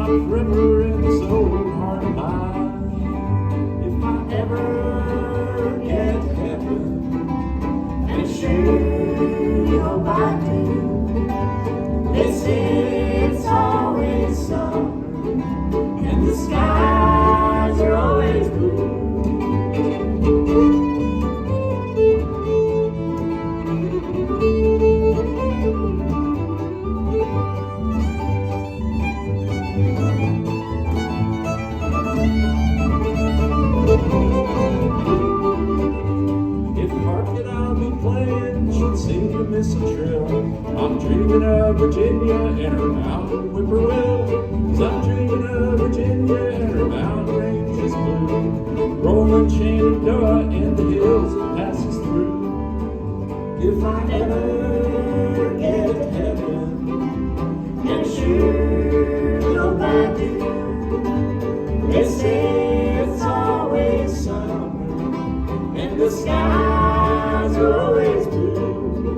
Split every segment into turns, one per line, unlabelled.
my forever in this old heart of mine. If I ever get to heaven, and sure hope I do, they say it's always summer and the skies are always blue. If harp that I'll be playing should seem to miss a trill, I'm dreaming of Virginia and her mountain whippoorwill. 'Cause I'm dreaming of Virginia and her mountain ranges blue, rolling Shenandoah and the hills it passes through. If I ever get to heaven, and sure hope I do, they say it's always summer and the skies are always blue.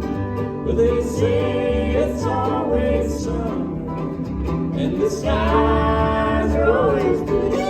Well, they say it's always summer and the skies are always blue.